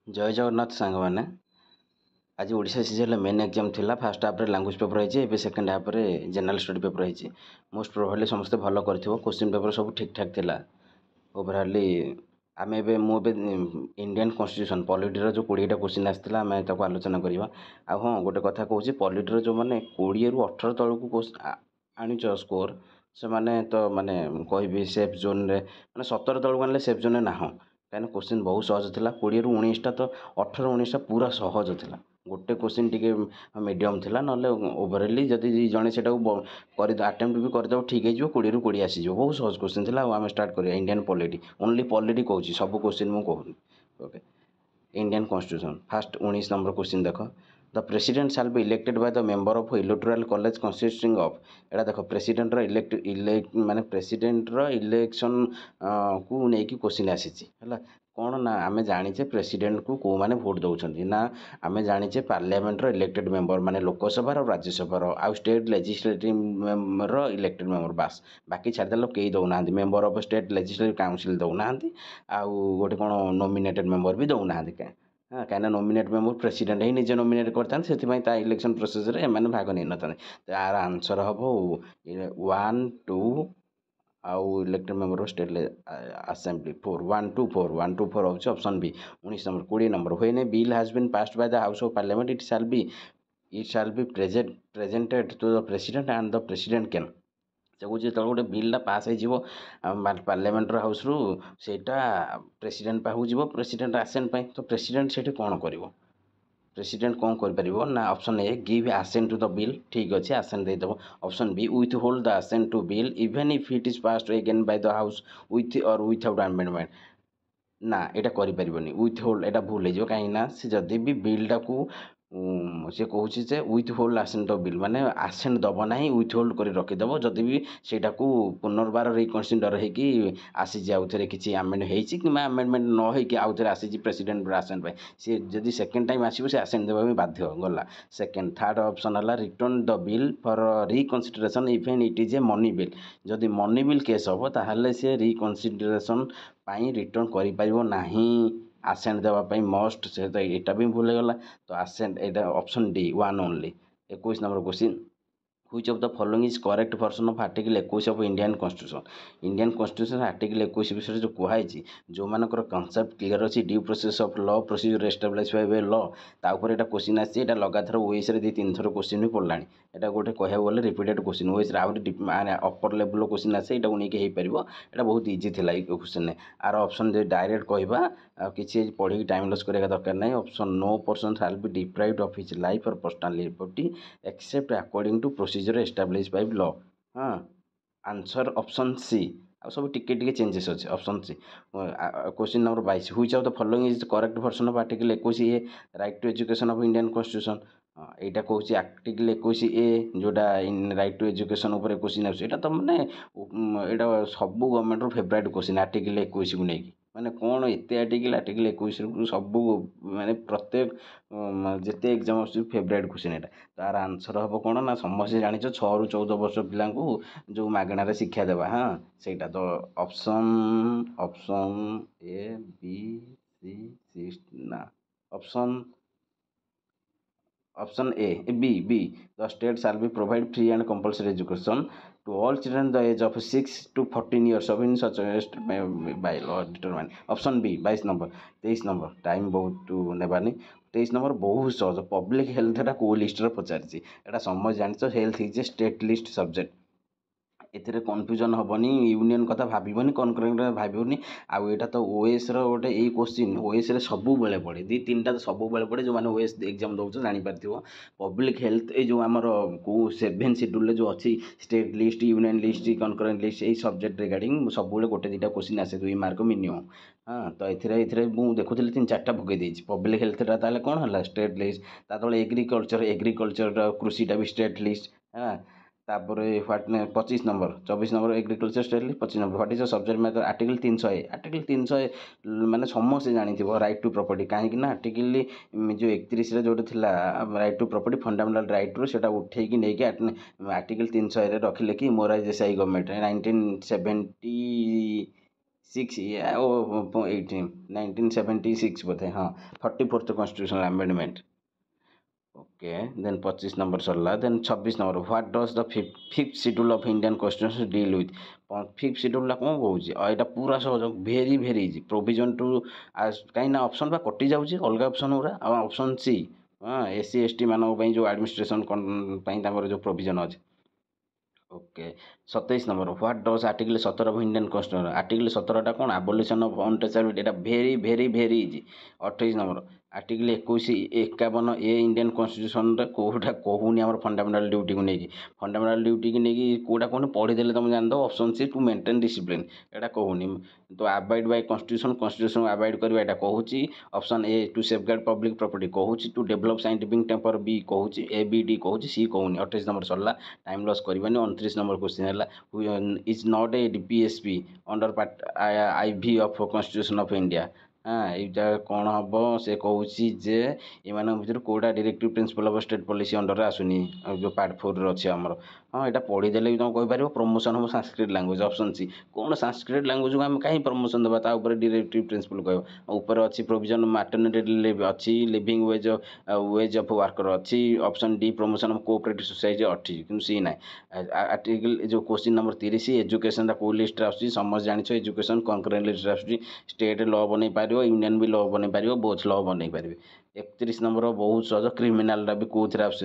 जय जगन्नाथ सांग मैंने आज ओडिशा सीजन मेन एग्जाम थिला फास्ट हाफ रे लैंग्वेज पेपर रही है सेकेंड हाफ रे जनरल स्टडी पेपर रही मोस्ट प्रोबाब्ली समस्त भल कर क्वेश्चन पेपर सब ठीक ठाक थिला ओवरऑली आम ए इंडियन कॉन्स्टिट्यूशन पॉलिटी जो 20टा क्वेश्चन आसाला आम आलोचना करवा आ हाँ गोटे कथा कहूँ पॉलिटी जो मैंने 20 ରୁ 18 तौक आणिच स्कोर से माने तो माने कहि सेफ जोन रे माने 17 तौक आने सेफ जोन ना कहीं क्वेश्चन बहुत सहज था 20 ରୁ 19टा तो 18 19टा पूरा सहज था गोटे क्वेश्चन टी मीडियम था ना ओवरअली जदि जड़े से आटेम्प्ट भी करदे ठीक है 20 ରୁ 20 आसीज बहुत सहज क्वेश्चन था आम स्टार्ट करिया इंडियन पॉलिटी ओनली पॉलिटी कहूँ सब क्वेश्चन मुझे कहूँ ओके इंडियन कॉन्स्टिट्यूशन फास्ट 19 नंबर क्वेश्चन देख the president shall be elected by the member of electoral college consisting of एटा देख प्रेसिडेंट इलेक्ट माने प्रेसिडेंट इलेक्शन को लेकिन क्वेश्चन आसी है कौन ना आम जाचे प्रेसिडेंट को मैंने भोट दौरान ना आम जाचे पार्लियामेंट इलेक्टेड मेंबर माने लोकसभा और राज्यसभा आउ state legislative member elected member बास बाकी छाड़देल कई दौना member of state legislative council दौना आउ गोटे कौन नॉमिनेटेड मेंबर भी दौना हाँ कहीं नॉमिनेट मेंबर प्रेसिडेंट ही निजे नॉमिनेट करता इलेक्शन प्रोसेस रे एम भाग नहीं ना तार आंसर हम 1 2 आउ elected member of state assembly 4 1 2 4 1 2 4 होची option B 19 number 20 number when a bill has been passed by the house of parliament it shall be presented to the president and the president can say कौन जो गोटे बिलटा पास हो पार्लियामेंटर house रु सेटा president पाखु जीव president आसेंट तो president से कौन कर प्रेसिडेंट कौन कर ना option A give assent to the bill ठीक अच्छे आसेंट देदेव option B withhold the assent to bill even if it is passed again by the house with और विथआउट अमेंडमेंट ना यहाँ करें विथ होल्ड यहाँ भूल हो कहीं से जदि भी बिलटा को सी कहूँ जे विथ होल्ड आसेंट द बिल माने आसेंट दब ना विथ होल्ड कर रखिदेव जदि भी सेटा को पुनर्बार रिकनसीडर होगी आसी आउ थे किसी आमेंड कि आमेंडमेंट न होगी आउ थे आसी प्रेसिडेंट आसेंट सी जदि सेकेंड टाइम आसो से आसेंट देवा बाध्य गला सेकेंड थर्ड ऑप्शन है return the bill for reconsideration even it is a money bill जदि मनी बिल केस हम ताहले सी रिकनसीडरेशन रिटर्न कर आसेंट देवाई मस्ट से तो यहाँ भी भूल गला तो आसेंट यहाँ option D 1 only 21 number question which of the following is correct version of article 21 of Indian constitution article 21 विषय जो कहुई जो मानकर कनसेप्ट क्लियर अच्छी due process of law procedure establish by law तापर यहाँ क्वेश्चन आसी लगातार ओएस रे 2-3 थर क्वेश्चन भी पड़ा यहाँ गोटे कह गले रिपीटेड क्वेश्चन ओएस आहुरी अपर लेवल क्वेश्चन आसे यहाँ नहीं पार यहाँ बहुत इजी था ये क्वेश्चन आर ऑप्शन डायरेक्ट कहवा किसी पढ़ी टाइम लॉस करने दरकार नहीं option no person shall be deprived of his life और personal liberty except according to procedure establish by law हाँ आंसर ऑप्शन सी आ सब टिके चेंजेस अच्छे option C question number 22 which of the following is correct version of article 21 A right to education of Indian constitution यहाँ कहूँ article 21 ए जोटा right to education question आटा तो मैंने यहाँ सब गवर्नमेंट फेवरेट क्वेश्चन आर्टिकल 21 को लेकिन माने कौन एत आर्टिकल 21 सब माने प्रत्येक जिते एग्जाम फेवरेट क्वेश्चन यहाँ तार आंसर हम कौन ना समस्त जान 6 ରୁ 14 वर्ष पिला जो मागणार शिक्षा देवा हाँ से तो option option A B C ना option option A B the state shall be provide free and compulsory education to all children the age of 6 to 14 years of in such by law determine option B 22 number 23 number time बहुत नेबानी 23 number बहुत सहज public health को list पचारि एटा समझ जान health is a state list subject एथिरे कन्फ्यूजन हेनी यूनियन कथा भावन कनकरेंट भावनी आउ यहाँ तो ओएस रोटे यही क्वेश्चन ओएस सब बेले पड़े 2-3टा तो सब बेले पड़े जो मैंने ओएस एग्जाम दौर जापर पब्लिक हेल्थ ये जो आमर को 7 शेड्यूल जो अच्छी state list union list concurrent list यही सब्जेक्ट रिगार्डिंग सब गोटे 2टा क्वेश्चन आसे 2 मार्क मिनिमम हाँ तो ये मुझे देखुली 3-4टा भगे पब्लिक हेल्थटा ताले कौन है स्टेट लिस्ट तले एग्रिकल्चर कृषिटा भी स्टेट लिस्ट हाँ तापर 25 number 24 number agriculture state list 25 number what is the subject matter article 300 माने समस्त जानी राइट टू प्रॉपर्टी कहीं ना आर्टिकल जो 31 जो right to property fundamental right रू से उठे नहीं आर्टिकल 300 रखिले कि Morarji Desai government 1970 six oh 1976 बोधे हाँ 44th constitutional amendment. Okay then 25 number सरला। Then 26 number what does the fifth schedule of Indian constitution deal with. Fifth schedule कौन कौन यहाँ पूरा सहज भेरी भेरी इजी प्रोविजन टू कहीं ऑप्शन बा कटि जाऊँगी अलग ऑप्शन गुरा ऑप्शन सी हाँ एस सी एस टी मानक जो एडमिनिस्ट्रेशन जो प्रोविजन अच्छे। Okay 27 number what does article 17 of Indian constitution article 17 कौन abolition of untouchable Etah very very very easy. 28 number article 21 51 A Indian constitution कौटा कहूनी आम fundamental duty को लेकिन fundamental duty की लेकिन कौटा कहूनी पढ़ीदे तुम जान option C to maintain discipline एटा कहूनी तो अवॉइड बाय कॉन्स्टिट्यूशन अवॉइड करवा एटा कहूँ। Option A to safeguard public property कहूँ to develop scientific temper B कहूँ ए बी डी कहूँ सी कहूनी। 28 नंबर सरला टाइम लॉस करवानी। 29 नंबर क्वेश्चन है is not a DPSP under part IV of constitution of India. हाँ यहाँ कौन हम से कहूँ जे एम भर कौटा directive principle of state policy under आसुनी जो पार्ट 4 अच्छे आमर हाँ यहाँ पढ़ीदे भी तुम कहींपर प्रमोशन हम संस्कृत लैंग्वेज ऑप्शन सी कौन संस्कृत लैंग्वेज को आम कहीं प्रमोशन देवा डायरेक्टिव प्रिंसिपल कह ऊपर अच्छी प्रोविजन मैटरनिटी अच्छी लिविंग वेज ऑफ वर्कर अच्छी। Option D promotion of cooperative society अच्छी कि सी ना आर्टिकल जो क्वेश्चन नंबर 30 एजुकेशन को लिस्ट आसूँ समस्त जान एजुकेशन कंकरेंट लिस्ट आसूँ स्टेट लॉ बन पार यूनियन भी लॉ बन पार बोथ लॉ बन पारे। 31 नंबर बहुत सहज क्रिमिनाल भी कौन आस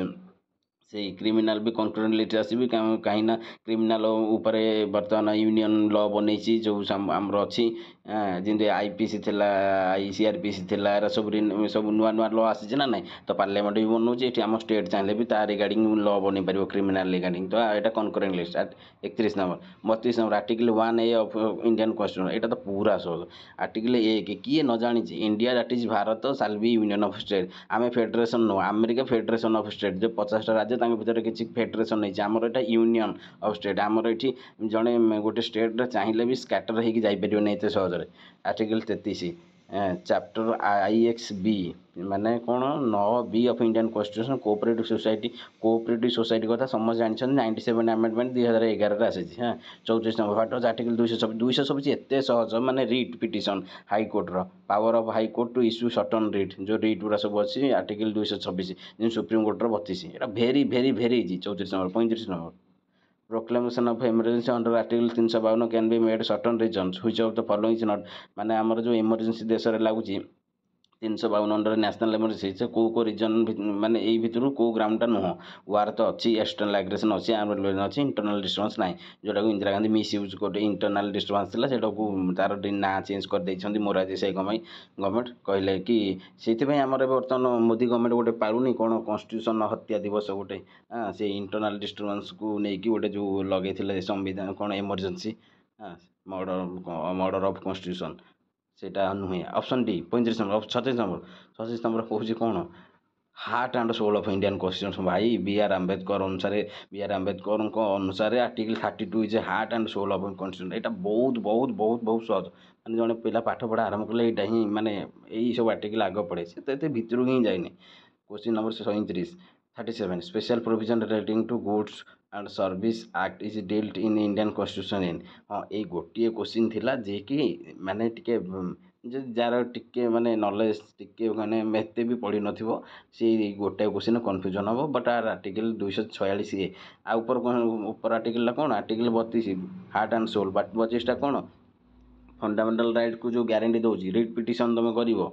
से क्रिमिनाल भी कंकरेंट लिस्ट आसबि कहीं क्रिमिनाल उपर बर्तमान यूनियन लॉ बनई जो आमर अच्छी जमी IPC थी ICRPC थी सब सब नुआ नुआ लॉ आसी ना ना तो पार्लियामेंट भी बनाऊँच ये आम स्टेट चाहिए भी ता रिगार्डिंग लॉ बन पार क्रिमिनाल रिगार्डिंग तो यहाँ concurrent list. 31 number 32 number article 1A of Indian constitution यहाँ तो पूरा सहज आर्टिकल 1 किए न जानी India that is Bharat shall be union of state आम फेडरेशन नो अमेरिका फेडरेशन ऑफ स्टेट जो 50टा राज्य भर किसी फेडरेशन नहीं आमर यहाँ यूनियन ऑफ स्टेट आमर ये जड़े गोटे स्टेट चाहिए भी स्कैटर होकर नहीं एत सहज। आर्टिकल 33 चैप्टर IXB माने कौन 9B of Indian constitution cooperative society कथा समझ जानते 97 अमेंडमेंट 2011 आसी। हाँ 34 नंबर व्हाट आर्टिकल 226 एत सहज माने रिट पिटिशन हाईकोर्टर power of high court to issue certain writ जो रिट गुरा सब अच्छी आर्टिकल 226 सुप्रीम कोर्टर 32 यहाँ very very very easy. 34 number 35 number proclamation of emergency under article 352 can be made certain reasons which of the following is not माने आमर जो emergency देश में लगुच 352 अंडर नेशनल इमरजेंसी से कौ रिजन माने यही भितर कौ ग्राउंडटा नुह वार तो अच्छी एक्सटर्नल एग्रेसन अच्छी आर्मी अच्छी इंटरनल डिस्टर्बेंस ना जोटा को इंदिरा गांधी मिस यूज कर इंटरनल डिस्टर्बेंस था से तार ना चेंज कर देछंती मोरारजी देसाई गवर्नमेंट कहले कि से आमर बर्तमान मोदी गवर्नमेंट गोटे पारुनी कौन कॉन्स्टिट्यूशन हत्या दिवस गोटे हाँ से इंटरनल डिस्टर्बेंस को लेकिन गोटे जो लगे संविधान कौन इमरजेंसी हाँ मर्डर ऑफ कॉन्स्टिट्यूशन सेटा नुहे। ऑप्शन डी 35 नंबर 36 नंबर कहूँ कौन heart and soul of Indian constitution भाई B.R. आम्बेडकर अनुसार B.R. आम्बेडकर अनुसार article 32 is heart and soul of constitution यहाँ बहुत बहुत बहुत बहुत सहज मैंने जड़े पिला पाठ पढ़ा आरंभ कले यहाँ ही माने यही सब आर्टिकल आग पड़े से भितर ही जाए। Question number 37 special provision relating to goods and service act is dealed in Indian constitution in हाँ ये गोटे क्वेश्चन थिला जे कि माने टिके जार टिके माने नॉलेज टिके माने एते भी पढ़ी नथिबो से गोटे क्वेश्चन कन्फ्यूजन हम बट आर आर्टिकल 246A आ ऊपर आर्टिकल कौन article 32 heart and soul but 25टा कौन फंडामेंटल राइट को जो ग्यारंटी दूसरी रिट पिटिशन तुम कर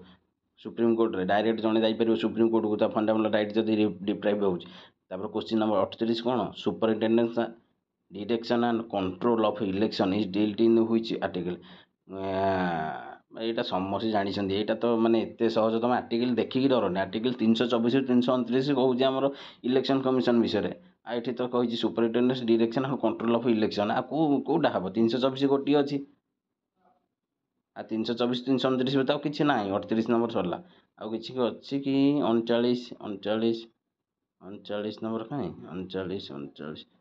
सुप्रीम कोर्ट रे डायरेक्ट जड़े जापर सुप्रीम कोर्ट को फंडामेंटल राइट जब डिप्राइव हो। क्वेश्चन नंबर 38 कौन superintendence direction and control of election is dealed in which article यहाँ समस्त जानते यहाँ तो माने एत सहज तुम आर्टिकल देखिकी डरनी आर्टिकल 324 329 कहूँ आम इलेक्शन कमिशन विषय ये तो कही superintendence direction and control of election आ कौटा हम 324 गोटे अच्छी 324 329 तो किसी ना 38 नंबर सरला आउ कि अच्छी कि 39 नंबर कहीं 39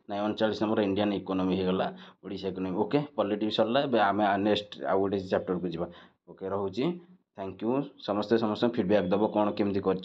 ना 39 नंबर इंडियन इकोनॉमी होगा ओडिशा इकोनॉमी। ओके पॉलिटी सरला आम नेक्स्ट आउ गोटे चैप्टर को जावा। ओके रोचे थैंक यू समस्ते समस्त फीडबैक दब कौन केमती कर।